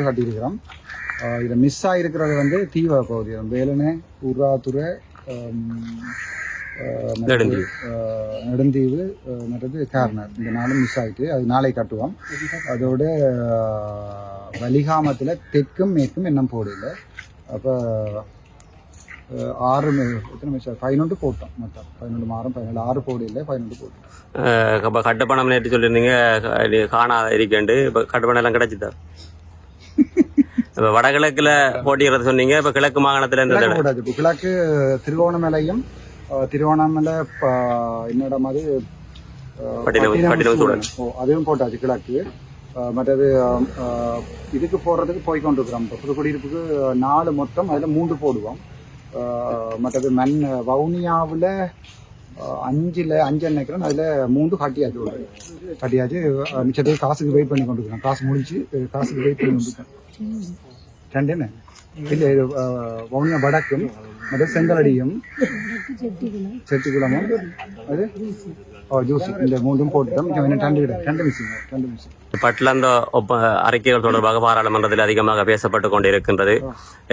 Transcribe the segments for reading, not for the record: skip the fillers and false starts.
கொண்டு கட்டியிருக்கிறோம். இதில் மிஸ் ஆகிருக்கிறது வந்து தீவ பகுதி வேலனை, உர்ராத்துறை, நெடுந்தீவு மற்றது கார்னர், இந்த நாளும் மிஸ் ஆகிட்டு அது நாளை கட்டுவோம். அதோட வலிகாமத்தில் தெற்கும் மேற்கும் இன்னும் போடல. அப்போ 6 எத்தனை மிஸ் 11 போட்டோம். மொத்தம் 11 மாறும் 17 6 போடல 11 போட்டோம். இப்போ கட்டுப்பணம் நேற்று சொல்லியிருந்தீங்க காணாத இருக்கேண்டு. இப்போ கட்டுப்பணம் எல்லாம் கிடைச்சிதா? இப்போ வடகிழக்குல போட்டிக்கிறது சொன்னீங்க. இப்போ கிழக்கு மாகாணத்துல இருந்து கிழக்கு திருவோணமலையும் திருவோணமலை என்னிடம் அது அதுவும் போட்டாச்சு கிழக்கு. மற்றது இதுக்கு போடுறதுக்கு போய் கொண்டிருக்கிறோம். புது குடியிருப்புக்கு 4 மொத்தம், அதில் 3 போடுவோம். மற்றது வவுனியாவில் 5 நினைக்கிறேன், அதில் 3 கட்டியாச்சு. மிச்சத்துக்கு காசுக்கு வெயிட் பண்ணி கொண்டிருக்கிறோம். காசு முடிஞ்சு காசுக்கு வெயிட் பண்ணி கொண்டிருக்கேன். 2 என்ன இல்லை, வவுனியா வடக்கும் மற்ற செங்கலடியும் செட்டிக்குளமும் அது ஜூசி, இந்த 3 போட்டுட்டோம். 2 மிஸ்ஸிங். பட்லந்த அறிக்கைகள் தொடர்பாக பாராளுமன்றத்தில் அதிகமாக பேசப்பட்டுக் கொண்டிருக்கின்றது.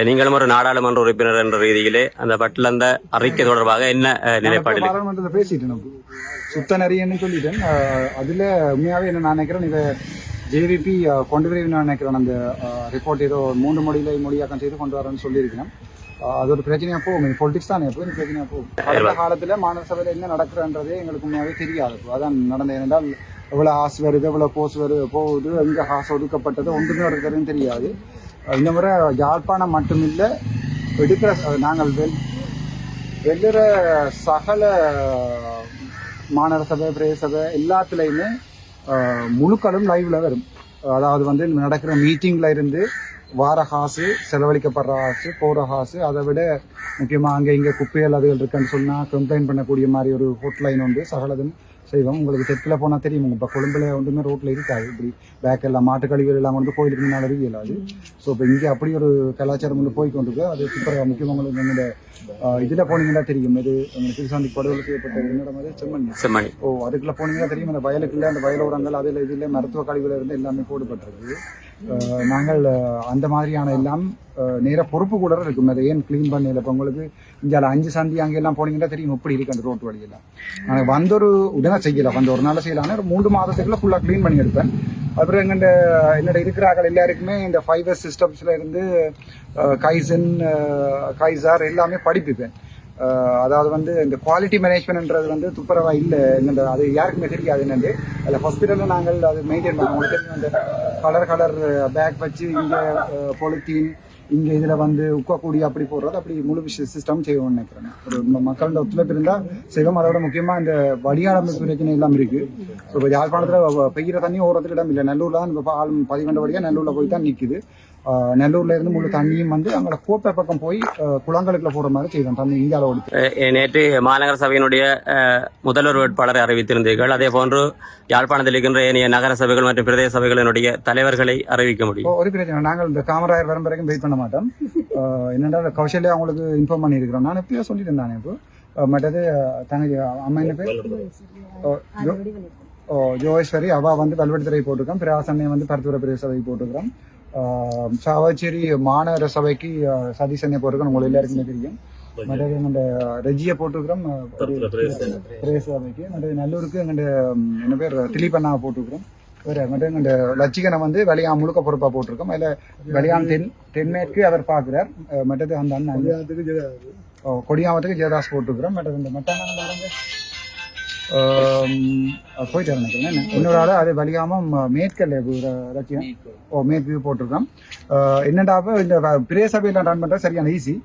நீங்களும் ஒரு நாடாளுமன்ற உறுப்பினர் என்ற ரீதியிலே அந்த பட்லந்த அறிக்கை தொடர்பாக என்ன நிலைப்பாடு? பாராளுமன்றத்தில் பேசிட்டேன், சுத்த நெறியன்னு சொல்லிட்டேன். அதுல உண்மையாவே என்ன நான் நினைக்கிறேன், இதை ஜேவிபி கொண்டு வரேன் நினைக்கிறேன். அந்த ரிப்போர்ட் ஏதோ 3 மொழியாக்கம் செய்து கொண்டு வரேன்னு சொல்லியிருக்கிறேன். அது ஒரு பிரச்சனையா போகும். பொலிட்டிக்ஸ் தானே எப்போ பிரச்சனையா போகும். கடந்த காலத்துல மாநில சபையில என்ன நடக்கிறன்றதே எங்களுக்கு உண்மையாவே தெரியாது. அதான் நடந்தது. ஏனென்றால் எவ்வளவு ஆசை வருது, எவ்வளவு போஸ் போகுது, எங்க காசு ஒதுக்கப்பட்டது ஒன்றுமே இருக்கிறதுன்னு தெரியாது. இந்த முறை யாழ்ப்பாணம் மட்டுமில்லை, எடுக்கிற நாங்கள் வெள்ளுற சகல மாநகர சபை, பிரதேச சபை எல்லாத்துலேயுமே முழுக்களும் லைவ்ல வரும். அதாவது வந்து நடக்கிற மீட்டிங்ல இருந்து வார காசு, செலவழிக்கப்படுற காசு, போகிற காசு, அதை விட முக்கியமாக அங்கே இங்கே குப்பைகள் அதுகள் இருக்குன்னு சொன்னால் கம்ப்ளைண்ட் பண்ணக்கூடிய மாதிரி ஒரு ஹோட்லைன் உண்டு. சகலதும் செய்வோம். உங்களுக்கு தெற்கில் போனால் தெரியும். இப்போ கொழும்புல ஒன்றுமே ரோட்டில் இருக்காது. இப்படி பேக் எல்லாம் மாட்டு கழிவுகள் எல்லாம் வந்து கோயிலுக்கு முன்னால் இயலாது. ஸோ இப்போ இங்கே அப்படி ஒரு கலாச்சாரம் வந்து போய் கொண்டிருக்கு. அது சூப்பராக முக்கியமாக உங்களுக்கு எங்களோட இதில் போனீங்கன்னா தெரியும். இது உங்களுக்கு திருசாந்தி படுகொலை செய்யப்பட்ட என்னோட மாதிரி செம்மணி. அதுக்குள்ளே போனீங்கன்னா தெரியும். அந்த வயலுக்குள்ள அந்த வயலோரங்கள் அதில் இதில் மருத்துவ கழிவுல இருந்து எல்லாமே போடப்பட்டிருக்கு. நாங்கள் அந்த மாதிரியான எல்லாம் நேர பொறுப்பு கூட இருக்கும். அதை ஏன் கிளீன் பண்ணல? இப்போ உங்களுக்கு இங்கே 5 சந்தி அங்கெல்லாம் போனீங்கன்னா தெரியும் எப்படி இருக்கு அந்த ரோட்டு வழியெல்லாம். நாங்கள் வந்தொரு உடனே செய்யலாம், வந்து ஒரு நாள் செய்யலாம். ஒரு 3 மாதத்துக்குள்ள ஃபுல்லாக க்ளீன் பண்ணி எடுப்பேன். அப்புறம் என்னோட இருக்கிறார்கள் எல்லாருக்குமே இந்த 5S சிஸ்டம்ஸ்ல இருந்து கைசன், கைசார் எல்லாமே படிப்பிப்பேன். அதாவது வந்து இந்த குவாலிட்டி மேனேஜ்மெண்ட்ன்றது வந்து துப்புரவா இல்லை என்னென்ற அது யாருக்குமே தெரியாது. என்னென்று அதில் ஹாஸ்பிட்டலில் நாங்கள் அது மெயின்டைன் பண்ணுவோம். உங்களுக்கு தெரியும், அந்த கலர் பேக் வச்சு இங்கே பொலித்தீன் இங்கே இதில் வந்து உக்கக்கூடிய அப்படி போடுறது, அப்படி முழு சிஸ்டம் செய்வோம்னு நினைக்கிறேன். ஒரு மக்களோட ஒத்துழைப்பு இருந்தால் செய்வோம். அதோட முக்கியமாக இந்த வடிகாலமைப்பு பிரச்சனை எல்லாம் இருக்குது. ஸோ இப்போ யாழ்ப்பாணத்தில் பெய்கிற தண்ணி ஓரத்துக்கு இடம் இல்லை. நல்லூரில் தான் இப்போ ஆள் 12 வழியாக நல்லூரில் போய் தான் நிற்குது. நல்லூர்ல இருந்து முழு தண்ணியும் வந்து அங்கே கோப்பை பக்கம் போய் குளங்களுக்குள்ள போற மாதிரி செய்வோம். தண்ணி இந்தியாவில் ஓடுது. நேற்று மாநகர சபையினுடைய முதல்வர் வேட்பாளரை அறிவித்திருந்தீர்கள். அதே போன்று யாழ்ப்பாணத்தில் இருக்கின்ற ஏனைய நகர சபைகள் மற்றும் பிரதேச சபைகளினுடைய தலைவர்களை அறிவிக்க முடியும். ஒரு பிரச்சனை, நாங்கள் இந்த காமராயர் வரும் வரைக்கும் வெயிட் பண்ண மாட்டோம். என்னென்ன கௌசல்யா அவங்களுக்கு இன்ஃபார்ம் பண்ணியிருக்கிறோம். நான் எப்பயோ சொல்லிட்டு தானே. இப்போ மற்றது தங்கச்சி அம்மா என்ன பேர் ஜோகேஸ்வரி, அவ வந்து பல்வெடுத்துறை போட்டிருக்கோம். பிராசன்னை வந்து பருத்துறை பிரதேச சபை போட்டிருக்கிறோம். சாவச்சேரி மாநகர சபைக்கு சதீசனை போட்டிருக்கோம். உங்களுக்கு எல்லாருக்குமே தெரியும். மற்றது எங்கள்ட ரெஜியை போட்டிருக்கிறோம் பிரதேச சபைக்கு. மற்றது நல்லூருக்கு எங்கள்ட என்ன பேர் திலீபண்ணாவை போட்டிருக்கிறோம். மற்ற எங்கள்ட லட்சிகனை வந்து வெளியாம் முழுக்க பொறுப்பாக போட்டிருக்கோம். அதில் வெளியாம் தென்மேற்கு அவர் பார்க்குறார். மற்றது அந்த அண்ணன் கொடியாமத்துக்கு ஜெயதாஸ் போட்டிருக்கிறோம். மற்றது இந்த மட்டாங்க போயிட்டு நினைக்கிறேன். இன்னொரு ஆள் அது வலியாமல் மேற்கல்ல லட்சியம் மேற்கு போட்டிருக்கோம். என்னடாப்போ இந்த பிரதேச சபையெல்லாம் ரன் பண்ணுறது சரியான ஈஸி.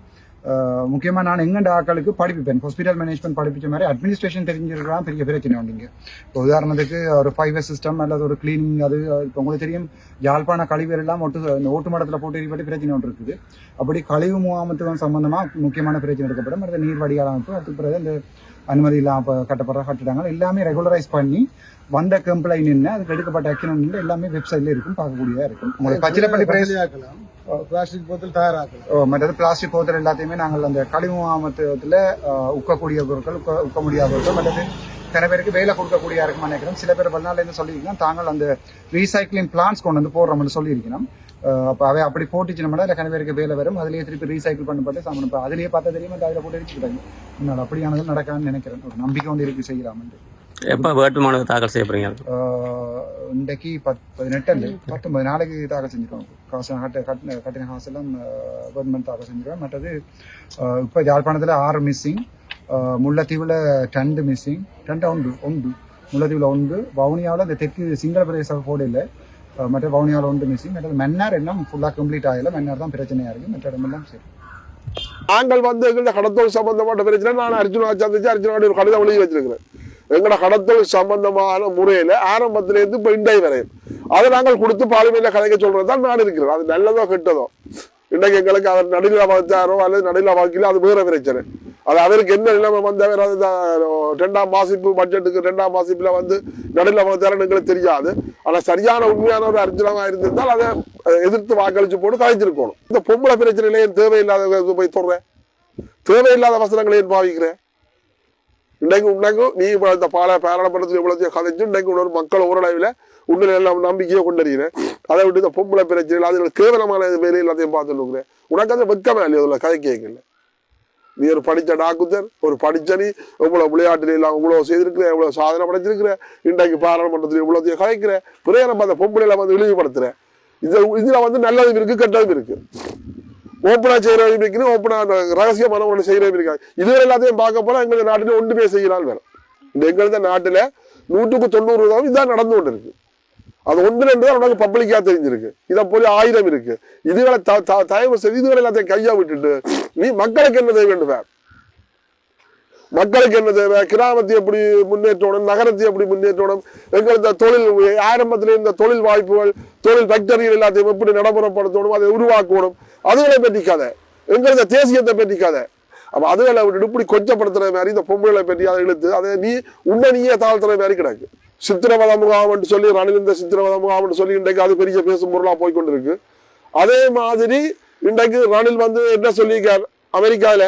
முக்கியமாக நான் எங்கண்ட ஆக்களுக்கு படிப்பிப்பேன். ஹாஸ்பிட்டல் மேனேஜ்மெண்ட் படிப்பிச்ச மாதிரி அட்மினிஸ்ட்ரேஷன் தெரிஞ்சிருக்கலாம் பெரிய பிரச்சனை உண்டிங்க. இப்போ உதாரணத்துக்கு ஒரு 5S சிஸ்டம் அல்லது ஒரு கிளீனிங், அது இப்போ உங்களுக்கு தெரியும் யாழ்ப்பாண கழிவுகள் எல்லாம் ஓட்டு மடத்தில் போட்டு எரிப்பட்டு பிரச்சனை ஒன்று இருக்குது. அப்படி கழிவு முகாமத்துவம் சம்பந்தமாக முக்கியமான பிரச்சனை எடுக்கப்படும். அது நீர் வடிகால் அமைப்பு, அதுக்கு பிறகு இந்த அனுமதி இல்லாமல் கட்டப்படுற கட்டிடங்கள் எல்லாமே ரெகுலரைஸ் பண்ணி வந்த கம்ப்ளைண்ட் என்ன, அதுக்கு எடுக்கப்பட்ட ஆக்ஷன் எல்லாமே வெப்சைட்ல இருக்கும், பார்க்கக்கூடியதா இருக்கும். உங்களுக்கு பச்சிலப்பள்ளி பிளாஸ்டிக் போத்தல் தயாராக்கலாம். மற்றது பிளாஸ்டிக் போத்தல் எல்லாத்தையுமே நாங்கள் அந்த கழிவு முகாமத்துவத்தில் உக்கக்கூடிய பொருட்கள், உக்க முடியாத பொருட்கள், மற்றது சில பேருக்கு வேலை கொடுக்கக்கூடிய இருக்குன்னு நினைக்கிறோம். சில பேர் வெளிநாட்டிலேருந்து சொல்லியிருக்கோம், தாங்கள் அந்த ரீசைக்ளிங் பிளான்ஸ் கொண்டு வந்து போடுறோம்னு சொல்லியிருக்கணும். அப்போ அவை அப்படி போட்டுச்சுன்னா இல்லை கணவருக்கு வேலை வரும், அதிலேயே திருப்பி ரீசைக்கிள் பண்ணப்பட்டு சாமான் இப்போ அதிலேயே பார்த்தா தெரியும் அதில் போட்டு வச்சுக்கிட்டாங்க. என்னால் அப்படியானது நடக்கான்னு நினைக்கிறேன். ஒரு நம்பிக்கை ஒன்று இருக்கு செய்யலாம்னு. எப்போ வேட்புமனு தாக்கல் செய்ய போறீங்க? இன்றைக்கு 18 19 நாளைக்கு தாக்கல் செஞ்சுருவோம். காசு கட்டின காசெல்லாம் கவர்மெண்ட் தாக்கல் செஞ்சுருவோம். மற்றது இப்போ யாழ்ப்பாணத்தில் 6 மிஸ்ஸிங், முல்லைத்தீவில் 2 மிஸ்ஸிங், 2 உண்டு முல்லைத்தீவில் உண்டு. வவுனியாவில் இந்த தெற்கு சிங்கள பிரதேச போட இல்லை, மற்ற வவுனியாவில் 1 மிஸ்ஸிங். மற்றது மன்னார் எல்லாம் ஃபுல்லாக கம்ப்ளீட் ஆகலை. மன்னார் தான் பிரச்சனையாக இருக்குது, மற்ற இடமெல்லாம் சரி. நாங்கள் எங்கள்கிட்ட கடத்தொழில் சம்பந்தப்பட்ட பிரச்சனை நான் அர்ஜுனா சந்திச்சு அர்ஜுனாடி ஒரு கடிதம் எழுதி வச்சிருக்கிறேன். எங்களோட கடத்தொழில் சம்பந்தமான முறையில ஆரம்பத்திலேருந்து இப்போ இண்டை வரையும் அதை நாங்கள் கொடுத்து பார்லிமெண்ட்ல கதைக்க சொல்றதுதான் நான் இருக்கிறேன். அது நல்லதோ கெட்டதோ, இன்றைக்கு எங்களுக்கு அவர் நடுநிலை வகுத்தாரோ அல்லது நடுநிலை வகிலோ அது வேற பிரச்சனை. அது அவருக்கு என்ன நிலைமை வந்தவர், அது 2ஆம் வாசிப்பு பட்ஜெட்டுக்கு 2ஆம் வாசிப்புல நடுநிலை வகுத்தாரன்னு எங்களுக்கு தெரியாது. ஆனால் சரியான உண்மையான ஒரு அர்ஜுனமாக இருந்திருந்தால் அதை எதிர்த்து வாக்களிச்சு போட்டு கழிச்சிருக்கணும். இந்த பொம்பளை பிரச்சனையில ஏன் தேவையில்லாத போய் சொல்றேன், தேவையில்லாத வசனங்களை ஏன் பாவிக்கிறேன்? இன்றைக்கு நீ இந்த பாராளுமன்றத்தில் இவ்வளவு கதைச்சு இன்றைக்கு ஒரு மக்கள் ஓரளவில் உன்னில் எல்லாம் நம்பிக்கையை கொண்டறிகிறேன். அதை விட்டு இந்த பொம்பளை பிரச்சனைகள் அதில் கேவலமான வேலை எல்லாத்தையும் பார்த்துட்டு இருக்கிறேன். உனக்கு அது வெக்கமே இல்லையா அதில் கதை கேட்கல? நீ ஒரு படித்த டாக்குத்தர், ஒரு படித்த நீ இவ்வளோ விளையாட்டுல எல்லாம் இவ்வளோ செய்திருக்கிற, இவ்வளோ சாதனை படைச்சிருக்கிற, இன்றைக்கு பாராளுமன்றத்தில் இவ்வளோத்தையும் கதைக்கிற, பிறகு நம்ம அந்த பொம்பளையில இழிவுபடுத்துற. இதுல நல்லதும் இருக்கு, கெட்டதும் இருக்கு. ஓப்பனா செய்யறவங்க இருக்குது, ஓப்பனா ரகசியமான ஒன்று செய்யறவங்க இருக்காங்க. இதுவரை எல்லாத்தையும் பார்க்க போல எங்க நாட்டில் ஒன்றுமே செய்யலாம் வேணும். இந்த எங்களது நாட்டில் 100க்கு 90 இதான் நடந்து கொண்டு இருக்கு. அது 1-2 தான் உனக்கு பப்ளிக்கா தெரிஞ்சிருக்கு. இதை போல 1000 இருக்கு. இதுகளை தயவு செய்து இதுகளை எல்லாத்தையும் கையா விட்டுட்டு நீ மக்களுக்கு என்ன தேவை வேண்டும், மக்களுக்கு என்ன தேவை, கிராமத்தை எப்படி முன்னேற்றணும், நகரத்தை எப்படி முன்னேற்றணும், எங்களுக்கு தொழில் ஆரம்பத்தில் இந்த தொழில் வாய்ப்புகள், தொழில் ஃபேக்டரிகள் எல்லாத்தையும் எப்படி நடைமுறைப்படுத்தணும், அதை உருவாக்கணும், அதுகளை பற்றி கதை. எங்களுக்கு தேசியத்தை பற்றி கதை. அப்போ அதுகளை விட்டுட்டு இப்படி கொச்சப்படுத்துற மாதிரி இந்த பொம்பளை பற்றி அதை இழுத்து அதை நீயே தாழ்த்துற மாதிரி கிடக்கு. சித்திரவத முகாம் சொல்லி ரணிலிருந்த சித்திரவத முகாம் சொல்லி இன்றைக்கு அது பெரிய பேசும் பொருளா போய்கொண்டிருக்கு. அதே மாதிரி இன்றைக்கு ரணில் என்ன சொல்லியிருக்கார் அமெரிக்காவில,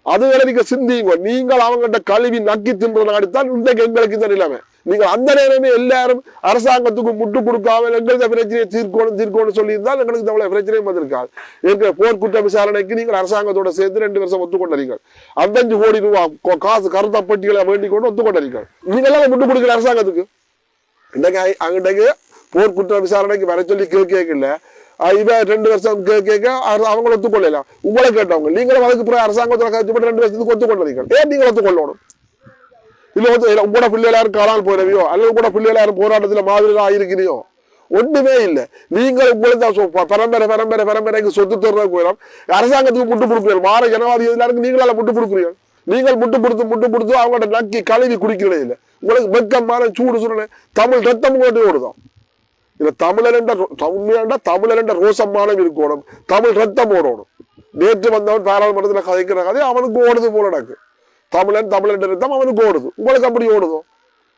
அதுவரை நீங்க சிந்திங்க. நீங்கள் அவங்ககிட்ட கழுவி நக்கி தின்ற நாடுத்தான் இன்றைக்கு எங்களுக்கு இந்த நிலைமை. நீங்கள் அந்த நேரமே எல்லாரும் அரசாங்கத்துக்கு முட்டு கொடுக்காம எங்களுக்கு பிரச்சனையை தீர்க்கணும் சொல்லியிருந்தால் எங்களுக்கு இந்த பிரச்சனையும் வந்திருக்காது. இருக்கிற போர்க்குற்ற விசாரணைக்கு நீங்கள் அரசாங்கத்தோட சேர்த்து 2 வருஷம் ஒத்துக்கொண்டீர்கள். 5 கோடி ரூபாய் காசு கருத்த பட்டியலை வேண்டிக் கொண்டு ஒத்துக்கொண்டீர்கள். நீங்க எல்லாம் முட்டு கொடுக்கல அரசாங்கத்துக்கு. இன்றைக்கு போர்க்குற்ற விசாரணைக்கு வர சொல்லி கேட்கல, இவன் 2 வருஷம் கேட்க அவங்க ஒத்துக்கொள்ளலாம். உங்களை கேட்டவங்க நீங்களும் அதுக்கு பிறகு அரசாங்கத்தோட கட்சி 2 வருஷத்துக்கு ஒத்துக்கொண்டீர்கள். ஏன் நீங்கள் ஒத்துக்கொள்ளணும்? இல்ல உங்களோட பிள்ளைகள் யாரும் காணாமல் போயிடவியோ அல்லது கூட பிள்ளைகள் யாரும் போராட்டத்தில் மாதிரி ஆயிருக்கிறியோ? ஒன்றுமே இல்லை. நீங்கள் உங்களுக்கு பரம்பரைக்கு சொத்து தர்றது போயிடும். அரசாங்கத்துக்கு முட்டு கொடுக்குறீர்கள். வார ஜனவாதி எல்லாருக்கும் நீங்களால முட்டு கொடுக்குறீர்கள். நீங்கள் முட்டு கொடுத்து அவங்கள்ட்ட நக்கி கழுவி குடிக்கிறதே இல்லை. உங்களுக்கு வெக்கமான சூடு சுடனே தமிழ் ரத்தம் கொண்டு ஓடுதோம். இல்ல தமிழர் என்ற ரோசமானம் இருக்கணும், தமிழ் ரத்தம் ஓடணும். நேற்று வந்தவன் பாராளுமன்றத்தில் கதைக்கிற கதை அவனுக்கு ஓடுது போல எனக்கு. தமிழன் ரத்தம் அவனுக்கு ஓடுது, உங்களுக்கு அப்படி ஓடுதோ?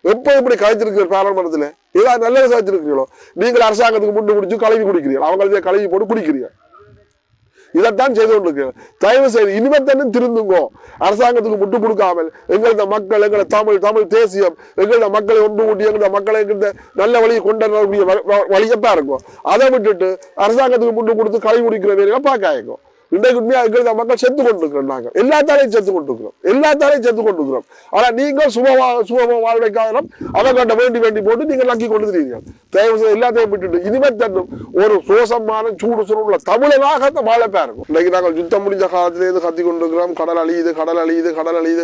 எப்போ இப்படி கதைச்சிருக்கிற பாராளுமன்றத்தில் ஏதாவது நல்லது கதைச்சிருக்கிறீங்களோ? நீங்கள் அரசாங்கத்துக்கு முட்டு பிடிச்சி கழுவி குடிக்கிறீர்கள், அவங்களே கழுவி போட்டு குடிக்கிறீர்கள். இதைத்தான் செய்து கொண்டிருக்கிறேன். தயவு செய்து இனிமேத்தனும் திருந்துங்கோ. அரசாங்கத்துக்கு முட்டு கொடுக்காமல் எங்களது மக்கள், எங்களை தமிழ் தேசியம், எங்களோட மக்களை ஒன்று கூட்டி எங்களோட மக்களை நல்ல வழியை கொண்டாடக்கூடிய வழியப்பா இருக்கும். அதை விட்டுட்டு அரசாங்கத்துக்கு முட்டு கொடுத்து கழுவி குடிக்கிற வேலையை பார்க்காயிருக்கும். இன்றைக்கு உண்மையா இருக்கிற மக்கள் செத்து கொண்டிருக்கிறோம். நாங்கள் எல்லாத்தாலையும் செத்து கொண்டிருக்கிறோம். ஆனா நீங்கள் சுப வாழ்வைக்காக அவங்கள்ட்ட வேண்டி போட்டு நீங்கள் நக்கி கொண்டுக்கிறீர்கள். தயவு செய்து எல்லாத்தையும் விட்டுட்டு இனிமே தன்னும் ஒரு சோசமான சூடு சுருள்ள தமிழனாக வாழப்பா இருக்கும். இன்னைக்கு நாங்கள் யுத்தம் முடிஞ்ச காலத்திலேருந்து கத்தி கொண்டிருக்கிறோம். கடல் அழியுது,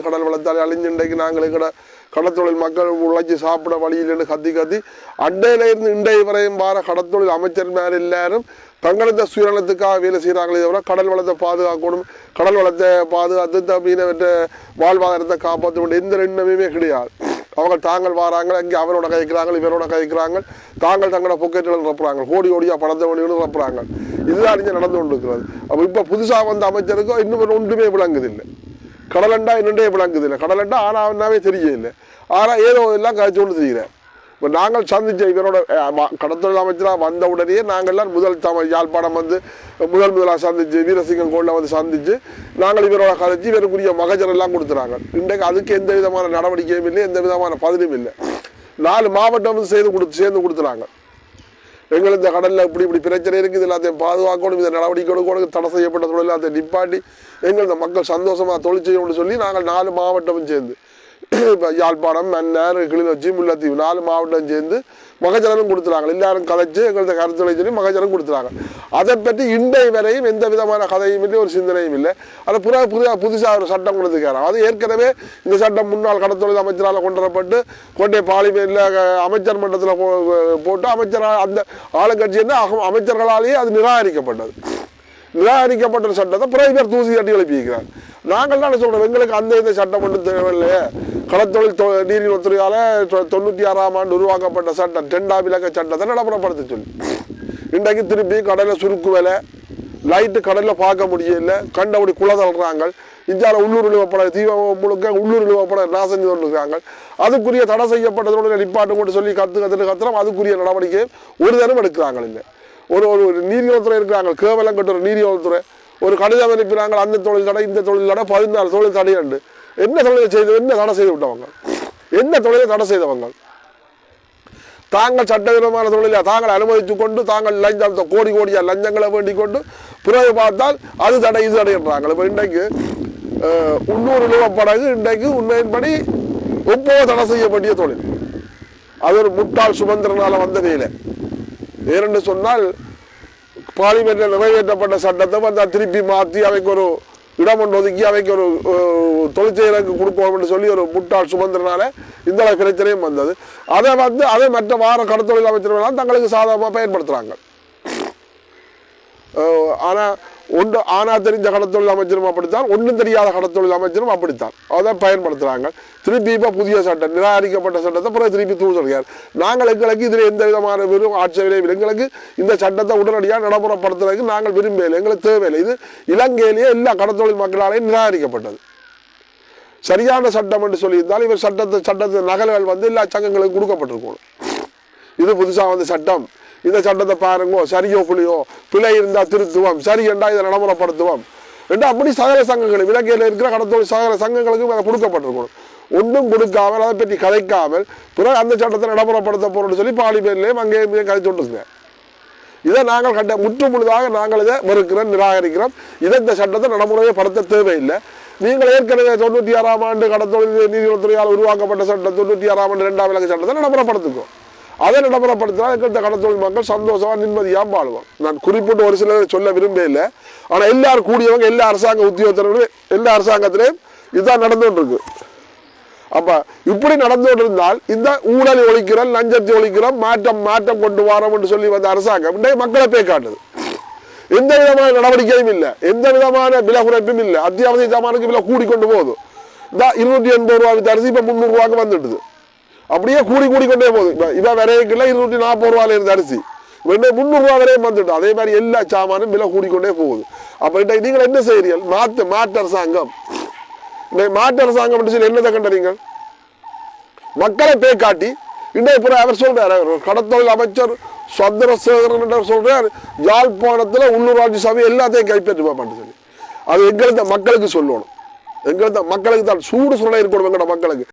கடல் வளர்த்தாலே அழிஞ்சு இன்றைக்கு நாங்கள் எங்கட கடத்தொழில் மக்கள் உழைச்சி சாப்பிட வழியில்னு கத்தி அண்டையில இருந்து இன்றைய வரையும் வார கடத்தொழில் அமைச்சர் மேல எல்லாரும் தங்களது சுயநலத்துக்காக வேலை செய்யறாங்களே தவிர கடல் வளத்தை பாதுகாக்கணும், கடல் வளத்தை பாதுகாத்து மீனவற்ற வாழ்வாதாரத்தை காப்பாற்ற வேண்டிய எந்த எண்ணமே கிடையாது. அவங்க தாங்கள் வராங்க, அங்கே அவரோட கதைக்கிறாங்க, இவரோட கதைக்கிறாங்க, தாங்கள் தங்களோட பொக்கெட்டுகள் நிரப்புறாங்க, கோடியா பணத்தை வழிகளும் நிரப்புறாங்க. இதுதான் இங்கே நடந்து கொண்டிருக்கிறது. அப்போ இப்போ புதுசாக வந்த அமைச்சருக்கும் இன்னும் ஒன்றுமே விளங்குதில்லை. கடலண்டா என்னண்டே விளங்குதில்லை. கடலண்டா ஆனாவே தெரியல. ஆனால் ஏதோ எல்லாம் கதைச்சு கொண்டு தெரிகிறேன். இப்போ நாங்கள் சந்திச்ச இவரோட கடத்தொழில் அமைச்சராக வந்த உடனே நாங்கள்லாம் யாழ்ப்பாணம் முதலாக சந்திச்சு வீரசிங்கம் கோயிலில் சந்திச்சு நாங்கள் இவரோட கதைச்சு இவருக்குரிய மகஜர் எல்லாம் கொடுத்துறாங்க. இன்றைக்கு அதுக்கு எந்த விதமான நடவடிக்கையும் இல்லை, எந்த விதமான பதிலும் இல்லை. 4 மாவட்டம் சேர்ந்து கொடுத்துறாங்க. எங்கள் இந்த கடலில் இப்படி பிரச்சனை இருக்குது, எல்லாத்தையும் பாதுகாக்கணும், இதை நடவடிக்கை எடுக்கணும், தடை செய்யப்பட்ட தொழில் எல்லாத்தையும் நிப்பாட்டி எங்கள் இந்த மக்கள் சந்தோஷமாக தொழில் செய்யணும்னு சொல்லி நாங்கள் 4 மாவட்டமும் சேர்ந்து இப்போ யாழ்ப்பாணம், மன்னார், கிளிநொச்சி, முல்லைத்தீவு 4 மாவட்டம் சேர்ந்து மகஜனம் கொடுத்துறாங்க. எல்லாரும் கதைச்சு எங்களது கருத்துரை சொல்லி மகஜனம் கொடுத்துறாங்க. அதை பற்றி இன்றைய வரையும் எந்த விதமான கதையும் இல்லை, ஒரு சிந்தனையும் இல்லை. அதை புதுசாக ஒரு சட்டம் கொடுத்துருக்காரு. அது ஏற்கனவே இந்த சட்டம் முன்னாள் கடத்தொழில் அமைச்சரால் கொண்டு வரப்பட்டு கோட்டை பார்லிமெண்ட்டில் அமைச்சர் மன்றத்தில் போட்டு அமைச்சரால் அந்த ஆளுங்கட்சி அமைச்சர்களாலேயே அது நிராகரிக்கப்பட்டது. நிராகரிக்கப்பட்ட சட்டத்தை பிரைவேட் தூசி தட்டி எழுப்பிக்கிறார். நாங்கள் தான் சொல்கிறோம், எங்களுக்கு இந்த சட்டம் ஒன்றும் தேவையில்லையே. கடத்தொழில் நீரியல் துறையால் 96ஆம் ஆண்டு உருவாக்கப்பட்ட சட்டம் 2ஆம் இலக்க சட்டத்தை நடைமுறைப்படுத்த சொல்லி இன்றைக்கு திருப்பி கடலில் சுருக்கு வேலை, லைட்டு கடலில் பார்க்க முடியல, கண்டபடி குளதல்றாங்க. இந்தியாவில் உள்ளூர் நிலவப்பட முழுக்க உள்ளூர் நிலவப்பட நாசம் செய்து கொண்டிருக்காங்க. அதுக்குரிய தடை செய்யப்பட்டதோட நிப்பாட்டு மட்டும் சொல்லி கத்துறோம். அதுக்குரிய நடவடிக்கை ஒரு தரம் எடுக்கிறாங்க. இல்லை ஒரு நீரியல்துறை இருக்கிறாங்க, கேவலம் கட்ட ஒரு நீரியல்துறை ஒரு கடிதம் அனுப்பினாங்க, அந்த தொழில் தடை இந்த தொழில் தடை 14 தொழில் தடையண்டு. என்ன தொழிலை செய்து என்ன தடை செய்து விட்டவங்க? என்ன தொழிலை தடை செய்தவங்க? தாங்கள் சட்டவிரோதமான தொழிலை தாங்கள் அனுமதித்துக் கொண்டு தாங்கள் லஞ்சம் கோடியா லஞ்சங்களை வேண்டிக் கொண்டு பிறகு பார்த்தால் அது தடை இது தடைன்றாங்க. இப்போ இன்றைக்கு உள்ளூர் நிலவப்படகு இன்றைக்கு உண்மையின்படி எப்போ தடை செய்யப்பட்டிய தொழில். அது ஒரு முட்டாள் சுமந்திரனால வந்த வேலை. ஏனென்று சொன்னால் பார்லிமெண்ட்டில் நிறைவேற்றப்பட்ட சட்டத்தை வந்து திருப்பி மாற்றி அவைக்கு ஒரு இடம் ஒன்று ஒதுக்கி அவைக்கு ஒரு தொழிற்செயலுக்கு கொடுப்போம்னு சொல்லி ஒரு முட்டாள் சுமந்திரனால இந்த பிரச்சனையும் வந்தது. அதை மற்ற வார கடத்தொழில் அமைச்சர்கள் தங்களுக்கு சாதகமாக பயன்படுத்துகிறாங்க. ஆனால் தெரிஞ்ச கடத்தொழில் அமைச்சரும் அப்படித்தான், ஒன்றும் தெரியாத கடத்தொழில் அமைச்சரும் அப்படித்தான் அதை பயன்படுத்துகிறாங்க. திருப்பி இப்போ புதிய சட்டம் நிராகரிக்கப்பட்ட சட்டத்தை பிறகு திருப்பி சொல்கிறார். நாங்கள் எங்களுக்கு இதில் எந்த விதமான ஆட்சேபனையும் எங்களுக்கு இந்த சட்டத்தை உடனடியாக நடைமுறைப்படுத்துறதுக்கு நாங்கள் விரும்பலை, எங்களுக்கு தேவையில்லை. இது இலங்கையிலேயே எல்லா கடத்தொழில் மக்களாலேயும் நிராகரிக்கப்பட்டது. சரியான சட்டம் என்று சொல்லியிருந்தால் இவர் சட்டத்தை நகல்கள் வந்து எல்லா சங்கங்களுக்கும் கொடுக்கப்பட்டிருக்கணும். இது புதுசாக வந்து சட்டம், இந்த சட்டத்தை பாருங்கோ, சரியோ புளியோ பிழை இருந்தால் திருத்துவோம், சரி என்றால் இதை நடைமுறைப்படுத்துவோம் என்று அப்படி சகல சங்கங்கள் இலங்கையில் இருக்கிற கடத்தொழில் சகல சங்கங்களுக்கும் அதை கொடுக்கப்பட்டிருக்கணும். ஒன்றும் கொடுக்காமல் அதை பற்றி கதைக்காமல் பிறகு அந்த சட்டத்தை நடைமுறைப்படுத்த போறோம்னு சொல்லி பார்லிமெண்ட்லேயும் அங்கேயும் கதை சொல்லுங்க. இதை நாங்கள் முற்று முழுதாக நாங்கள் இதை மறுக்கிறோம், நிராகரிக்கிறோம். இந்த சட்டத்தை நடைமுறைப்படுத்த தேவையில்லை. நீங்கள் ஏற்கனவே 96ஆம் ஆண்டு கடத்தொழில் நீரியல் துறையால் உருவாக்கப்பட்ட சட்டம் 96ஆம் ஆண்டு 2ஆம் இலக்க சட்டத்தை நடைமுறைப்படுத்துக்கும். அதை நடைமுறைப்படுத்தினால் இந்த கடத்தொழில் மக்கள் சந்தோஷமா நிம்மதியாக வாழுவோம். நான் குறிப்பிட்டு ஒரு சிலர் சொல்ல விரும்பல. ஆனால் எல்லாரும் கூடியவங்க எல்லா அரசாங்க உத்தியோகத்தர்களும் எல்லா அரசாங்கத்திலையும் இதுதான் நடந்துகிட்டு இருக்கு. அப்ப இப்படி நடந்து இருந்தால் இந்த ஊழலை ஒழிக்கிறோம், லஞ்சத்தை ஒழிக்கிறோம், மாற்றம் கொண்டு வரோம் என்று சொல்லி வந்த அரசாங்கம் இன்றைய மக்களை போய் காட்டுது. எந்த விதமான நடவடிக்கையும் இல்லை, எந்த விதமான விலை குறைப்பும் இல்லை. அத்தியாவசிய சாமானுக்கு விலை கூடிக்கொண்டு போகுது. இந்த 280 ரூபாய்க்கு அரிசி இப்ப 300 ரூபாய்க்கு வந்துடுது. அப்படியே கூடிக்கொண்டே போகுது. இப்ப வரைக்குள்ள 240 ரூபாயில இருந்த அரிசி 300 ரூபாய் வரையும் வந்துட்டு. அதே மாதிரி எல்லா சாமானும் விலை கூடிக்கொண்டே போகுது. அப்ப நீங்கள் என்ன செய்கிறீர்கள்? மாற்று அரசாங்கம் மாற்று அரசாங்கம் என்று சொல்லி என்னதை கண்டறீங்க? மக்களை போய் காட்டி இன்றைய அவர் சொல்றாரு, கடத்தொழில் அமைச்சர் சந்திரசேகரன் சொல்றார், யாழ்ப்பாணத்துல உள்ளூராட்சி சபை எல்லாத்தையும் கைப்பற்றுவான்னு சொல்லி. அது எங்களுக்கு மக்களுக்கு சொல்லணும். எங்களுக்கு மக்களுக்கு தான் சூடு சொல்ல இருக்கணும். எங்களோட மக்களுக்கு